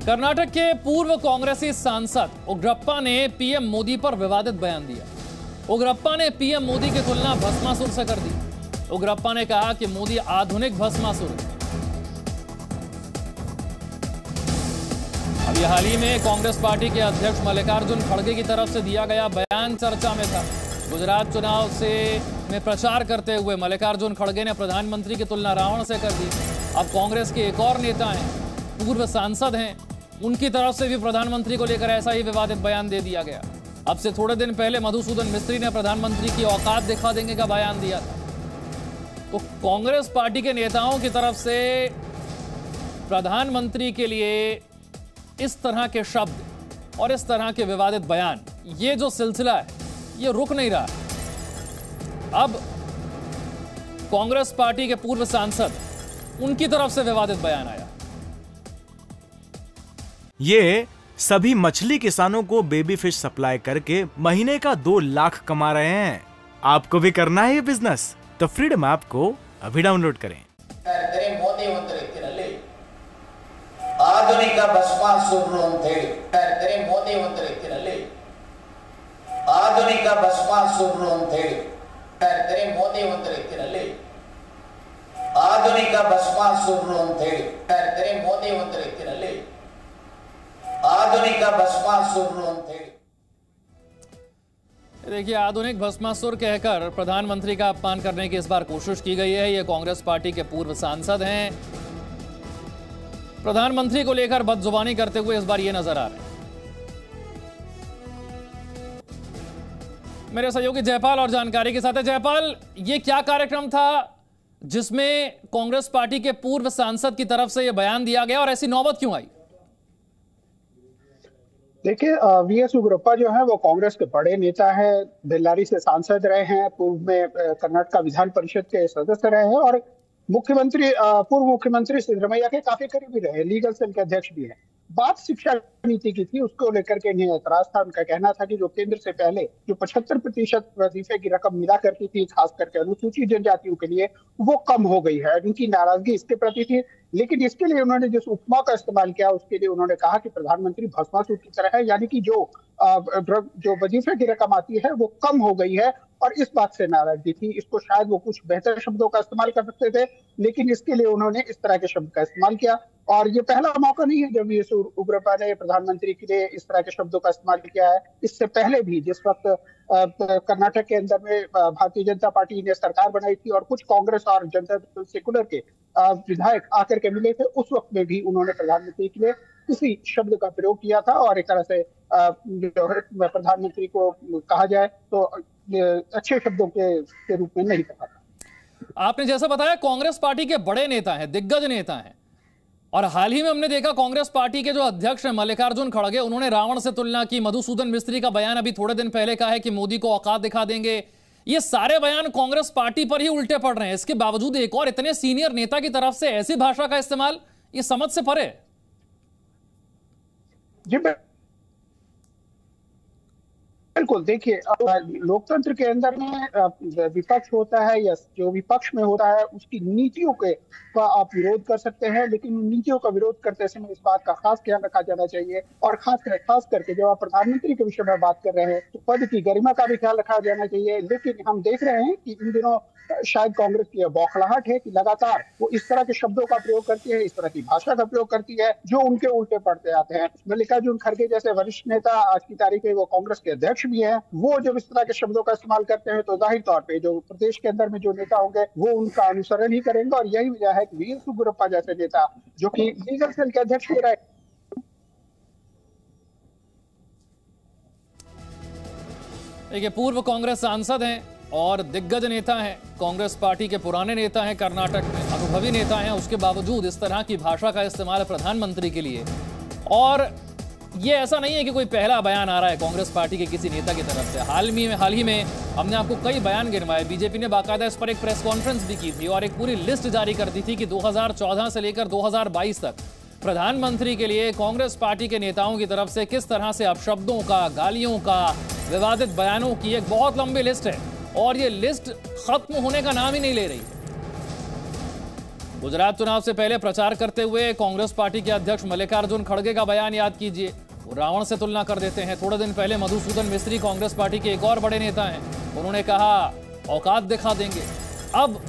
कर्नाटक के पूर्व कांग्रेसी सांसद उग्रप्पा ने पीएम मोदी पर विवादित बयान दिया। उग्रप्पा ने पीएम मोदी की तुलना भस्मासुर से कर दी। उग्रप्पा ने कहा कि मोदी आधुनिक भस्मासुर है। अभी हाल ही में कांग्रेस पार्टी के अध्यक्ष मल्लिकार्जुन खड़गे की तरफ से दिया गया बयान चर्चा में था। गुजरात चुनाव में प्रचार करते हुए मल्लिकार्जुन खड़गे ने प्रधानमंत्री की तुलना रावण से कर दी। अब कांग्रेस के एक और नेता हैं, पूर्व सांसद हैं, उनकी तरफ से भी प्रधानमंत्री को लेकर ऐसा ही विवादित बयान दे दिया गया। अब से थोड़े दिन पहले मधुसूदन मिस्त्री ने प्रधानमंत्री की औकात दिखा देंगे का बयान दिया था। तो कांग्रेस पार्टी के नेताओं की तरफ से प्रधानमंत्री के लिए इस तरह के शब्द और इस तरह के विवादित बयान, ये जो सिलसिला है ये रुक नहीं रहा। अब कांग्रेस पार्टी के पूर्व सांसद, उनकी तरफ से विवादित बयान आया। ये सभी मछली किसानों को बेबी फिश सप्लाई करके महीने का 2 लाख कमा रहे हैं। आपको भी करना है ये बिजनेस? तो फ्रीडम ऐप को अभी डाउनलोड करें। ಮೋದಿ ಒಂದು ರೀತಿಯಲ್ಲಿ ಆಧುನಿಕ ಭಸ್ಮಾಸುರರು ಅಂತ ಹೇಳಿ ಕರೀತಾರೆ। ಮೋದಿ ಒಂದು ರೀತಿಯಲ್ಲಿ ಆಧುನಿಕ ಭಸ್ಮಾಸುರರು ಅಂತ ಹೇಳಿ ಕರೀತಾರೆ। ಮೋದಿ ಒಂದು ರೀತಿಯಲ್ಲಿ ಆಧುನಿಕ ಭಸ್ಮಾಸುರರು ಅಂತ ಹೇಳಿ ಕರೀತಾರೆ। ಮೋದಿ ಒಂದು ರೀತಿಯಲ್ಲಿ आधुनिक भस्मासुर। देखिए, आधुनिक भस्मासुर कहकर प्रधानमंत्री का अपमान करने की इस बार कोशिश की गई है। ये कांग्रेस पार्टी के पूर्व सांसद हैं, प्रधानमंत्री को लेकर बदजुबानी करते हुए इस बार ये नजर आ रहे हैं। मेरे सहयोगी जयपाल और जानकारी के साथ है। जयपाल, ये क्या कार्यक्रम था जिसमें कांग्रेस पार्टी के पूर्व सांसद की तरफ से यह बयान दिया गया और ऐसी नौबत क्यों आई? देखिए, वीएस उग्रप्पा जो है वो कांग्रेस के बड़े नेता हैं, बेल्लारी से सांसद रहे हैं, पूर्व में कर्नाटक विधान परिषद के सदस्य रहे हैं और पूर्व मुख्यमंत्री सिद्धरमैया के काफी करीबी रहे, लीगल सेल के अध्यक्ष भी हैं। बात शिक्षा नीति की थी, उसको लेकर के इन्हें ऐतराज था। उनका कहना था कि जो केंद्र से पहले जो 75% वजीफे की रकम मिला करती थी, खास करके अनुसूचित जनजातियों के लिए, वो कम हो गई है। उनकी नाराजगी इसके प्रति थी, लेकिन इसके लिए उन्होंने जिस उपमा का इस्तेमाल किया उसके लिए उन्होंने कहा कि प्रधानमंत्री भस्मासुर की तरह है, यानी कि जो वजीफे की रकम आती है वो कम हो गई है और इस बात से नाराजगी थी। इसको शायद वो कुछ बेहतर शब्दों का इस्तेमाल कर सकते थे, लेकिन इसके लिए उन्होंने इस तरह के शब्द का इस्तेमाल किया। और ये पहला मौका नहीं है जब वीएस उग्रप्पा ने प्रधानमंत्री के लिए इस तरह के शब्दों का इस्तेमाल किया है। इससे पहले भी जिस वक्त कर्नाटक के अंदर में भारतीय जनता पार्टी ने सरकार बनाई थी और कुछ कांग्रेस और जनता दल सेकुलर के विधायक आकर के मिले थे, उस वक्त में भी उन्होंने प्रधानमंत्री के लिए इसी शब्द का प्रयोग किया था। और एक तरह से प्रधानमंत्री को कहा जाए तो अच्छे शब्दों के रूप में नहीं कहा था। आपने जैसा बताया, कांग्रेस पार्टी के बड़े नेता हैं, दिग्गज नेता हैं, और हाल ही में हमने देखा कांग्रेस पार्टी के जो अध्यक्ष हैं मल्लिकार्जुन खड़गे, उन्होंने रावण से तुलना की। मधुसूदन मिस्त्री का बयान अभी थोड़े दिन पहले का है कि मोदी को औकात दिखा देंगे। ये सारे बयान कांग्रेस पार्टी पर ही उल्टे पड़ रहे हैं। इसके बावजूद एक और इतने सीनियर नेता की तरफ से ऐसी भाषा का इस्तेमाल, ये समझ से परे है। जी बिल्कुल, देखिए, लोकतंत्र के अंदर में विपक्ष होता है या जो विपक्ष में होता है उसकी नीतियों का आप विरोध कर सकते हैं, लेकिन उन नीतियों का विरोध करते समय इस बात का खास ध्यान रखा जाना चाहिए। और खास करके जब आप प्रधानमंत्री के विषय में बात कर रहे हैं तो पद की गरिमा का भी ख्याल रखा जाना चाहिए। लेकिन हम देख रहे हैं कि इन दिनों शायद कांग्रेस की बौखलाहट है कि लगातार वो इस तरह के शब्दों का प्रयोग करती है, इस तरह की भाषा का प्रयोग करती है जो उनके उल्टे पड़ते आते हैं। मल्लिकार्जुन खड़गे जैसे वरिष्ठ नेता, आज की तारीख में वो कांग्रेस के अध्यक्ष भी हैं, वो जब इस तरह के शब्दों का इस्तेमाल करते हैं तो जाहिर तौर पे जो प्रदेश के अंदर में जो नेता होंगे वो उनका अनुसरण ही करेंगे। और यही वजह है कि वीएस उग्रप्पा जैसे नेता जो कि लीगल सेल के अध्यक्ष भी रहे। देखिए, पूर्व कांग्रेस सांसद हैं और दिग्गज नेता हैं, कांग्रेस पार्टी के पुराने नेता हैं, कर्नाटक में अनुभवी नेता हैं, उसके बावजूद इस तरह की भाषा का इस्तेमाल प्रधानमंत्री के लिए। और ये ऐसा नहीं है कि कोई पहला बयान आ रहा है कांग्रेस पार्टी के किसी नेता की तरफ से। हाल ही में हमने आपको कई बयान गिनवाए। बीजेपी ने बाकायदा इस पर एक प्रेस कॉन्फ्रेंस भी की थी और एक पूरी लिस्ट जारी कर दी थी कि 2014 से लेकर 2022 तक प्रधानमंत्री के लिए कांग्रेस पार्टी के नेताओं की तरफ से किस तरह से अपशब्दों का, गालियों का, विवादित बयानों की एक बहुत लंबी लिस्ट है और ये लिस्ट खत्म होने का नाम ही नहीं ले रही। गुजरात चुनाव से पहले प्रचार करते हुए कांग्रेस पार्टी के अध्यक्ष मल्लिकार्जुन खड़गे का बयान याद कीजिए। वो रावण से तुलना कर देते हैं। थोड़े दिन पहले मधुसूदन मिस्त्री कांग्रेस पार्टी के एक और बड़े नेता हैं, उन्होंने कहा औकात दिखा देंगे। अब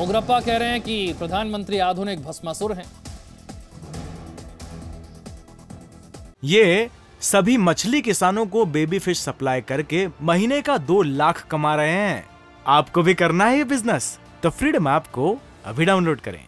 उग्रप्पा कह रहे हैं कि प्रधानमंत्री आधुनिक भस्मासुर हैं। ये सभी मछली किसानों को बेबी फिश सप्लाई करके महीने का 2 लाख कमा रहे हैं। आपको भी करना है ये बिजनेस? तो फ्रीडम ऐप को अभी डाउनलोड करें।